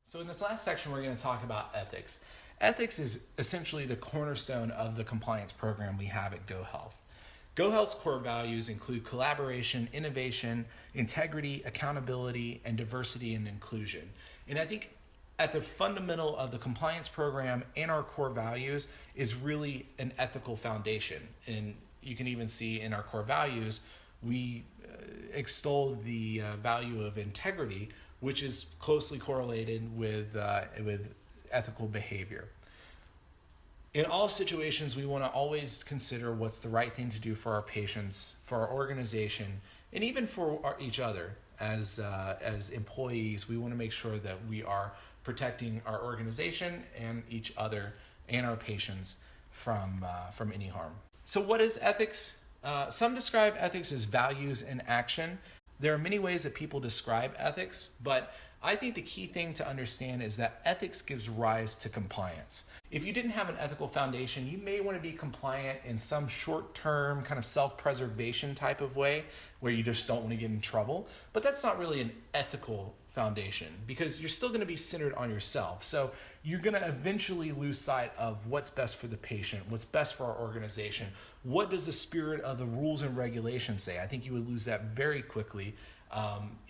So in this last section, we're going to talk about ethics. Ethics is essentially the cornerstone of the compliance program we have at GoHealth. GoHealth's core values include collaboration, innovation, integrity, accountability, and diversity and inclusion. And I think at the fundamental of the compliance program and our core values is really an ethical foundation. And you can even see in our core values, we extol the value of integrity, which is closely correlated with ethical behavior. In all situations, we want to always consider what's the right thing to do for our patients, for our organization, and even for each other as employees. We want to make sure that we are protecting our organization and each other and our patients from any harm. So what is ethics? Some describe ethics as values in action. There are many ways that people describe ethics, but I think the key thing to understand is that ethics gives rise to compliance. If you didn't have an ethical foundation, you may want to be compliant in some short-term kind of self-preservation type of way where you just don't want to get in trouble, but that's not really an ethical foundation because you're still going to be centered on yourself. So you're going to eventually lose sight of what's best for the patient, what's best for our organization. What does the spirit of the rules and regulations say? I think you would lose that very quickly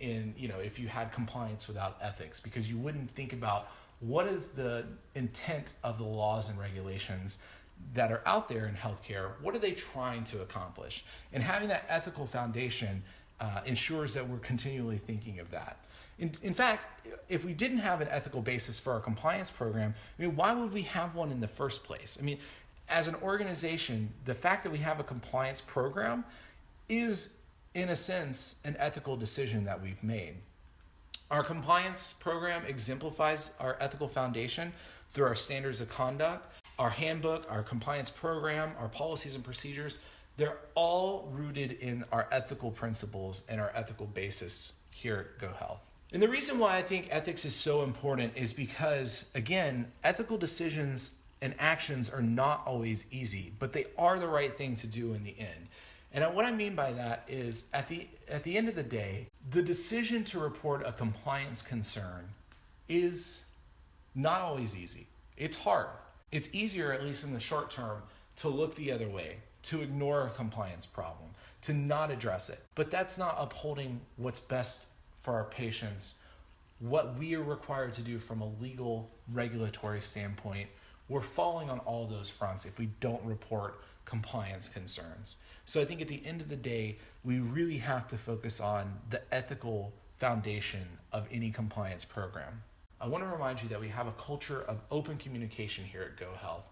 if you had compliance without ethics, because you wouldn't think about what is the intent of the laws and regulations that are out there in healthcare. What are they trying to accomplish? And having that ethical foundation ensures that we're continually thinking of that. In fact, if we didn't have an ethical basis for our compliance program, why would we have one in the first place? As an organization, the fact that we have a compliance program is, in a sense, an ethical decision that we've made. Our compliance program exemplifies our ethical foundation through our standards of conduct, our handbook, our compliance program, our policies and procedures. They're all rooted in our ethical principles and our ethical basis here at GoHealth. And the reason why I think ethics is so important is because, again, ethical decisions and actions are not always easy, but they are the right thing to do in the end. And what I mean by that is at the end of the day, the decision to report a compliance concern is not always easy. It's hard. It's easier, at least in the short term, to look the other way, to ignore a compliance problem, to not address it. But that's not upholding what's best for our patients, what we are required to do from a legal, regulatory standpoint. We're falling on all those fronts if we don't report compliance concerns. So I think at the end of the day, we really have to focus on the ethical foundation of any compliance program. I want to remind you that we have a culture of open communication here at GoHealth,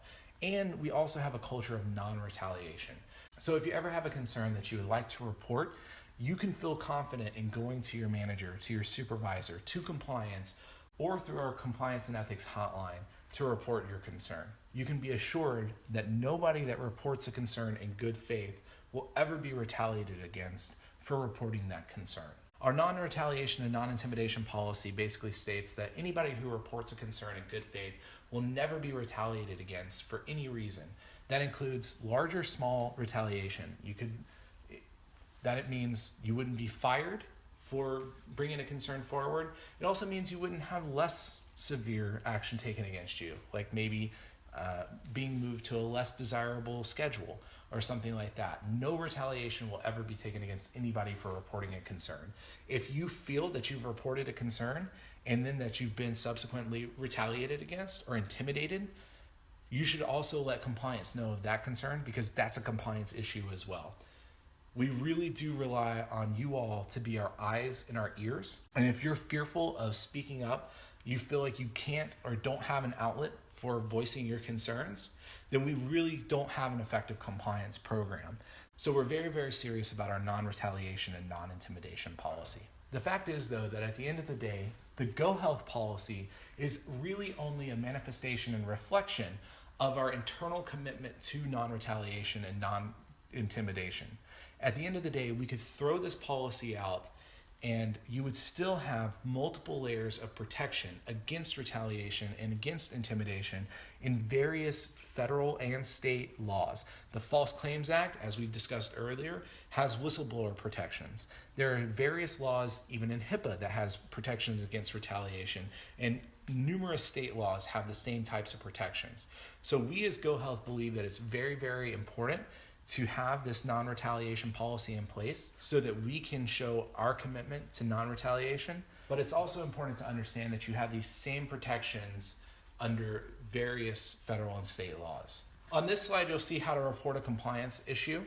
and we also have a culture of non-retaliation. So if you ever have a concern that you would like to report, you can feel confident in going to your manager, to your supervisor, to compliance, or through our compliance and ethics hotline to report your concern. You can be assured that nobody that reports a concern in good faith will ever be retaliated against for reporting that concern. Our non-retaliation and non-intimidation policy basically states that anybody who reports a concern in good faith will never be retaliated against for any reason. That includes large or small retaliation. That means you wouldn't be fired for bringing a concern forward. It also means you wouldn't have less severe action taken against you, like maybe being moved to a less desirable schedule or something like that. No retaliation will ever be taken against anybody for reporting a concern. If you feel that you've reported a concern and then that you've been subsequently retaliated against or intimidated, you should also let compliance know of that concern, because that's a compliance issue as well. We really do rely on you all to be our eyes and our ears. And if you're fearful of speaking up, you feel like you can't or don't have an outlet for voicing your concerns, then we really don't have an effective compliance program. So we're very, very serious about our non-retaliation and non-intimidation policy. The fact is, though, that at the end of the day, the GoHealth policy is really only a manifestation and reflection of our internal commitment to non-retaliation and non-intimidation. At the end of the day, we could throw this policy out and you would still have multiple layers of protection against retaliation and against intimidation in various federal and state laws. The False Claims Act, as we discussed earlier, has whistleblower protections. There are various laws, even in HIPAA, that has protections against retaliation. And numerous state laws have the same types of protections. So we as GoHealth believe that it's very, very important to have this non-retaliation policy in place so that we can show our commitment to non-retaliation. But it's also important to understand that you have these same protections under various federal and state laws. On this slide, you'll see how to report a compliance issue.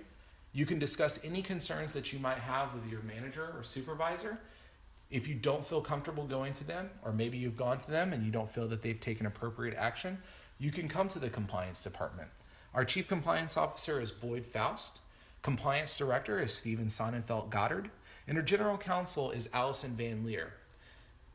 You can discuss any concerns that you might have with your manager or supervisor. If you don't feel comfortable going to them, or maybe you've gone to them and you don't feel that they've taken appropriate action, you can come to the compliance department. Our Chief Compliance Officer is Boyd Faust. Compliance Director is Steven Sonnenfeld Goddard. And our General Counsel is Allison Van Leer.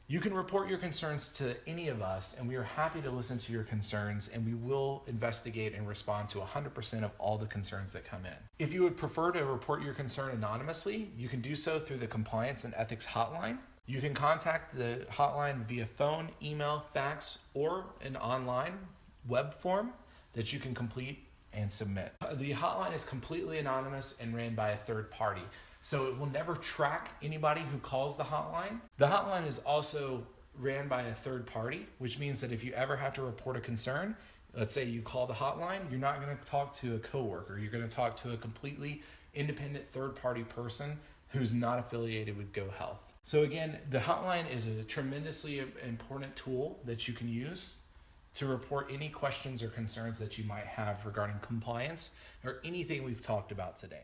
You can report your concerns to any of us, and we are happy to listen to your concerns, and we will investigate and respond to 100% of all the concerns that come in. If you would prefer to report your concern anonymously, you can do so through the Compliance and Ethics Hotline. You can contact the hotline via phone, email, fax, or an online web form that you can complete and submit. The hotline is completely anonymous and ran by a third party, so it will never track anybody who calls the hotline. The hotline is also ran by a third party, which means that if you ever have to report a concern, let's say you call the hotline, you're not going to talk to a coworker. You're going to talk to a completely independent third party person who's not affiliated with GoHealth. So again, the hotline is a tremendously important tool that you can use to report any questions or concerns that you might have regarding compliance or anything we've talked about today.